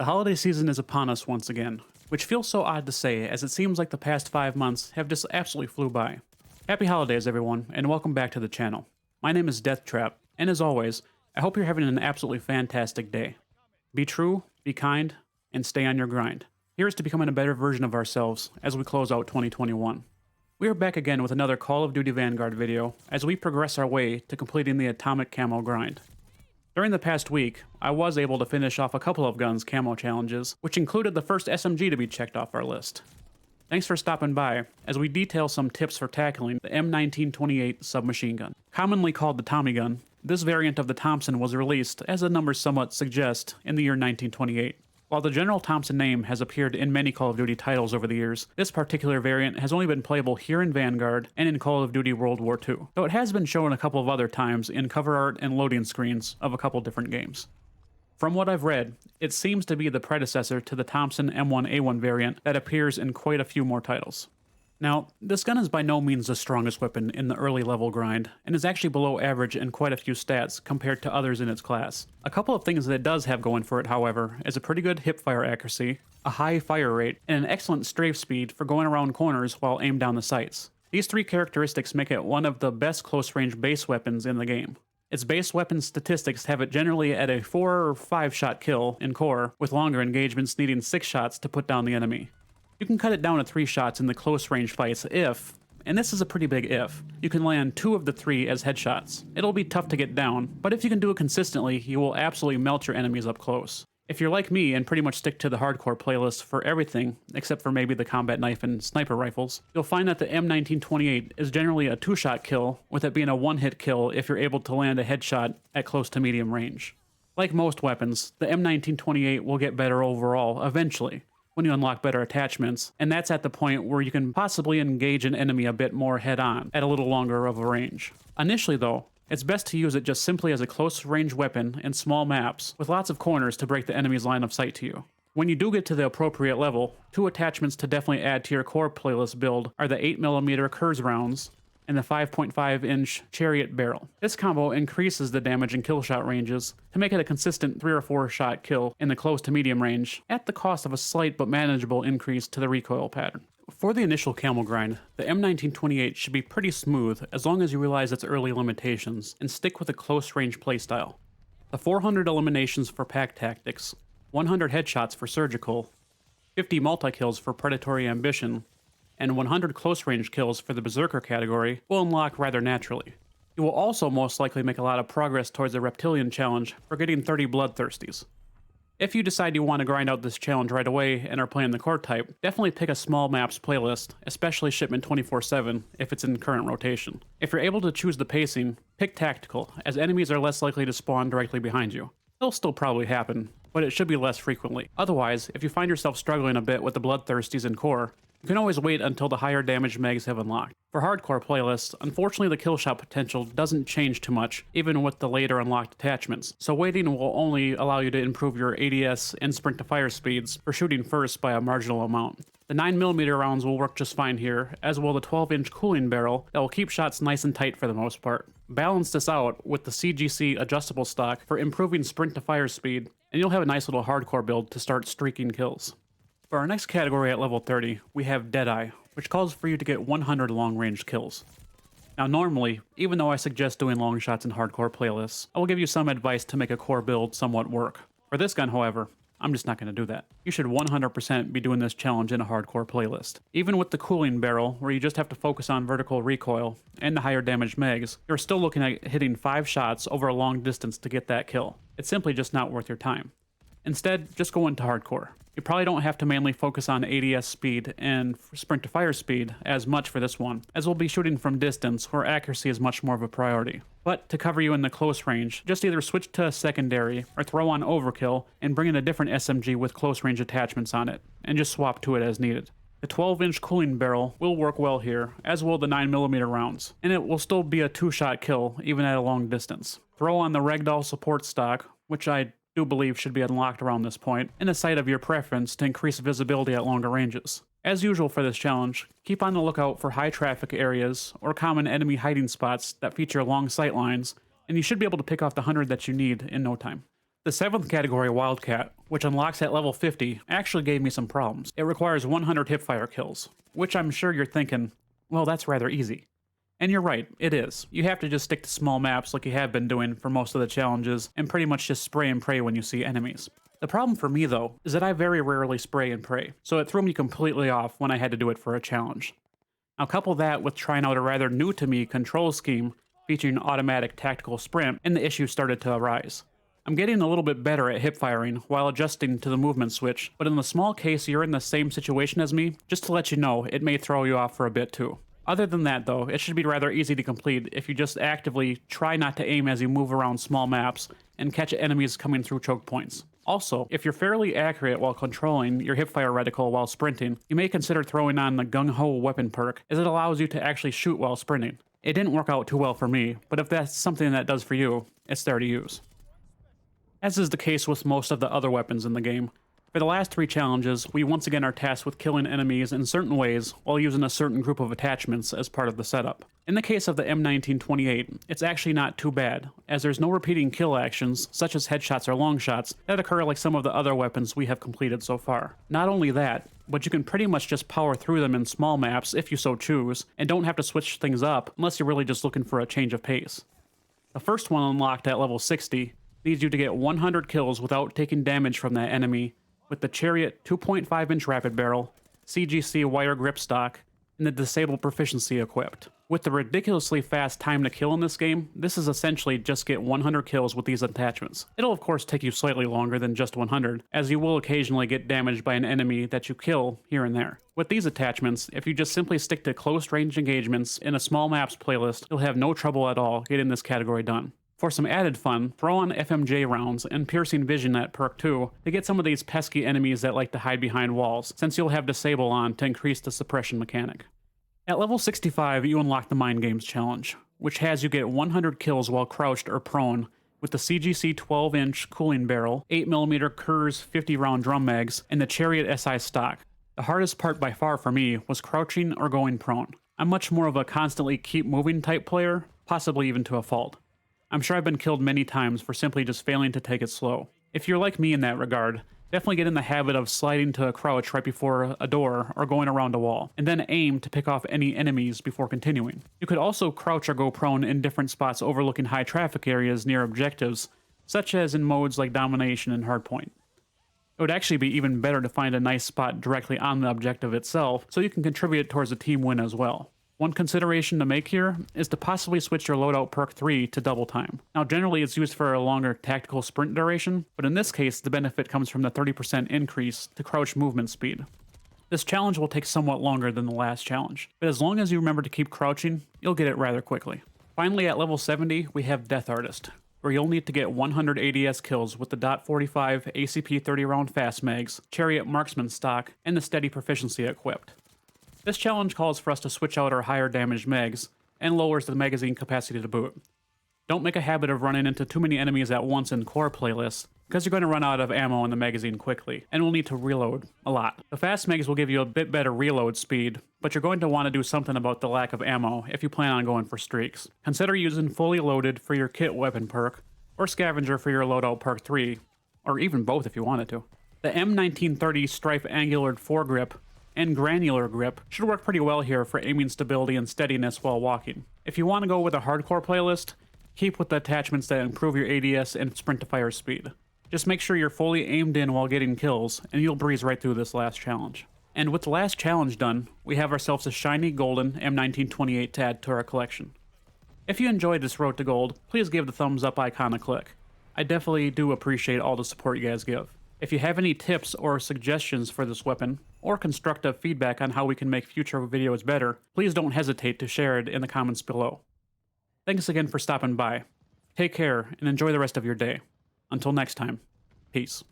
The holiday season is upon us once again, which feels so odd to say as it seems like the past 5 months have just absolutely flew by. Happy holidays everyone, and welcome back to the channel. My name is Deathtrap, and as always, I hope you're having an absolutely fantastic day. Be true, be kind, and stay on your grind. Here's to becoming a better version of ourselves as we close out 2021. We are back again with another Call of Duty Vanguard video as we progress our way to completing the Atomic Camo Grind. During the past week, I was able to finish off a couple of guns camo challenges, which included the first SMG to be checked off our list. Thanks for stopping by, as we detail some tips for tackling the M1928 submachine gun. Commonly called the Tommy gun, this variant of the Thompson was released, as the numbers somewhat suggest, in the year 1928. While the General Thompson name has appeared in many Call of Duty titles over the years, this particular variant has only been playable here in Vanguard and in Call of Duty World War II, though it has been shown a couple of other times in cover art and loading screens of a couple different games. From what I've read, it seems to be the predecessor to the Thompson M1A1 variant that appears in quite a few more titles. Now, this gun is by no means the strongest weapon in the early level grind, and is actually below average in quite a few stats compared to others in its class. A couple of things that it does have going for it, however, is a pretty good hipfire accuracy, a high fire rate, and an excellent strafe speed for going around corners while aimed down the sights. These three characteristics make it one of the best close-range base weapons in the game. Its base weapon statistics have it generally at a 4 or 5 shot kill in core, with longer engagements needing 6 shots to put down the enemy. You can cut it down to 3 shots in the close range fights if, and this is a pretty big if, you can land 2 of the 3 as headshots. It'll be tough to get down, but if you can do it consistently, you will absolutely melt your enemies up close. If you're like me and pretty much stick to the hardcore playlist for everything, except for maybe the combat knife and sniper rifles, you'll find that the M1928 is generally a 2-shot kill, with it being a 1-hit kill if you're able to land a headshot at close to medium range. Like most weapons, the M1928 will get better overall eventually, when you unlock better attachments, and that's at the point where you can possibly engage an enemy a bit more head-on, at a little longer of a range. Initially though, it's best to use it just simply as a close-range weapon in small maps, with lots of corners to break the enemy's line of sight to you. When you do get to the appropriate level, 2 attachments to definitely add to your core playlist build are the 8mm Kurz rounds, and the 5.5-inch Chariot barrel. This combo increases the damage and kill shot ranges to make it a consistent 3 or 4 shot kill in the close to medium range, at the cost of a slight but manageable increase to the recoil pattern. For the initial camo grind, the M1928 should be pretty smooth as long as you realize its early limitations and stick with a close range playstyle. The 400 eliminations for pack tactics, 100 headshots for surgical, 50 multi-kills for predatory ambition, and 100 close-range kills for the Berserker category will unlock rather naturally. You will also most likely make a lot of progress towards the Reptilian challenge for getting 30 Bloodthirsties. If you decide you want to grind out this challenge right away and are playing the core type, definitely pick a small maps playlist, especially Shipment 24/7 if it's in current rotation. If you're able to choose the pacing, pick Tactical, as enemies are less likely to spawn directly behind you. It'll still probably happen, but it should be less frequently. Otherwise, if you find yourself struggling a bit with the Bloodthirsties in core, you can always wait until the higher damage mags have unlocked. For hardcore playlists, unfortunately the killshot potential doesn't change too much, even with the later unlocked attachments, so waiting will only allow you to improve your ADS and sprint to fire speeds for shooting first by a marginal amount. The 9mm rounds will work just fine here, as will the 12-inch cooling barrel that will keep shots nice and tight for the most part. Balance this out with the CGC adjustable stock for improving sprint to fire speed, and you'll have a nice little hardcore build to start streaking kills. For our next category at level 30, we have Deadeye, which calls for you to get 100 long-range kills. Now normally, even though I suggest doing long shots in hardcore playlists, I will give you some advice to make a core build somewhat work. For this gun, however, I'm just not going to do that. You should 100% be doing this challenge in a hardcore playlist. Even with the cooling barrel, where you just have to focus on vertical recoil and the higher damage mags, you're still looking at hitting 5 shots over a long distance to get that kill. It's simply just not worth your time. Instead, just go into hardcore. You probably don't have to mainly focus on ADS speed and sprint to fire speed as much for this one, as we'll be shooting from distance where accuracy is much more of a priority. But to cover you in the close range, just either switch to a secondary or throw on overkill and bring in a different SMG with close range attachments on it, and just swap to it as needed. The 12-inch cooling barrel will work well here, as will the 9mm rounds, and it will still be a 2-shot kill even at a long distance. Throw on the Ragdoll support stock, which I do believe should be unlocked around this point, in a sight of your preference to increase visibility at longer ranges. As usual for this challenge, keep on the lookout for high traffic areas or common enemy hiding spots that feature long sight lines, and you should be able to pick off the 100 that you need in no time. The 7th category, Wildcat, which unlocks at level 50, actually gave me some problems. It requires 100 hipfire kills, which I'm sure you're thinking, well, that's rather easy. And you're right, it is. You have to just stick to small maps like you have been doing for most of the challenges, and pretty much just spray and pray when you see enemies. The problem for me, though, is that I very rarely spray and pray, so it threw me completely off when I had to do it for a challenge. Now couple that with trying out a rather new to me control scheme featuring automatic tactical sprint, and the issue started to arise. I'm getting a little bit better at hip firing while adjusting to the movement switch, but in the small case you're in the same situation as me, just to let you know, it may throw you off for a bit too. Other than that though, it should be rather easy to complete if you just actively try not to aim as you move around small maps and catch enemies coming through choke points. Also, if you're fairly accurate while controlling your hipfire reticle while sprinting, you may consider throwing on the gung-ho weapon perk, as it allows you to actually shoot while sprinting. It didn't work out too well for me, but if that's something that does for you, it's there to use. As is the case with most of the other weapons in the game, for the last 3 challenges, we once again are tasked with killing enemies in certain ways while using a certain group of attachments as part of the setup. In the case of the M1928, it's actually not too bad, as there's no repeating kill actions, such as headshots or long shots, that occur like some of the other weapons we have completed so far. Not only that, but you can pretty much just power through them in small maps if you so choose, and don't have to switch things up unless you're really just looking for a change of pace. The first one unlocked at level 60 needs you to get 100 kills without taking damage from that enemy, with the Chariot 2.5-inch rapid barrel, CGC wire grip stock, and the disabled proficiency equipped. With the ridiculously fast time to kill in this game, this is essentially just get 100 kills with these attachments. It'll of course take you slightly longer than just 100, as you will occasionally get damaged by an enemy that you kill here and there. With these attachments, if you just simply stick to close range engagements in a small maps playlist, you'll have no trouble at all getting this category done. For some added fun, throw on FMJ rounds and piercing vision at perk 2 to get some of these pesky enemies that like to hide behind walls, since you'll have disable on to increase the suppression mechanic. At level 65, you unlock the Mind Games challenge, which has you get 100 kills while crouched or prone with the CGC 12-inch cooling barrel, 8mm Kurz 50-round drum mags, and the Chariot SI stock. The hardest part by far for me was crouching or going prone. I'm much more of a constantly keep moving type player, possibly even to a fault. I'm sure I've been killed many times for simply just failing to take it slow. If you're like me in that regard, definitely get in the habit of sliding to a crouch right before a door or going around a wall, and then aim to pick off any enemies before continuing. You could also crouch or go prone in different spots overlooking high traffic areas near objectives, such as in modes like Domination and Hardpoint. It would actually be even better to find a nice spot directly on the objective itself, so you can contribute towards the team win as well. One consideration to make here is to possibly switch your loadout perk 3 to double time. Now generally it's used for a longer tactical sprint duration, but in this case the benefit comes from the 30% increase to crouch movement speed. This challenge will take somewhat longer than the last challenge, but as long as you remember to keep crouching, you'll get it rather quickly. Finally at level 70 we have Death Artist, where you'll need to get 100 ADS kills with the .45 ACP 30-round fast mags, Chariot marksman stock, and the steady proficiency equipped. This challenge calls for us to switch out our higher damage mags, and lowers the magazine capacity to boot. Don't make a habit of running into too many enemies at once in core playlists, because you're going to run out of ammo in the magazine quickly, and will need to reload a lot. The fast mags will give you a bit better reload speed, but you're going to want to do something about the lack of ammo if you plan on going for streaks. Consider using fully loaded for your kit weapon perk, or scavenger for your loadout perk 3, or even both if you wanted to. The M1930 Strife Angular foregrip and granular grip should work pretty well here for aiming stability and steadiness while walking. If you want to go with a hardcore playlist, keep with the attachments that improve your ADS and sprint to fire speed. Just make sure you're fully aimed in while getting kills, and you'll breeze right through this last challenge. And with the last challenge done, we have ourselves a shiny golden M1928 to add to our collection. If you enjoyed this road to gold, please give the thumbs up icon a click. I definitely do appreciate all the support you guys give. If you have any tips or suggestions for this weapon, or constructive feedback on how we can make future videos better, please don't hesitate to share it in the comments below. Thanks again for stopping by. Take care and enjoy the rest of your day. Until next time, peace.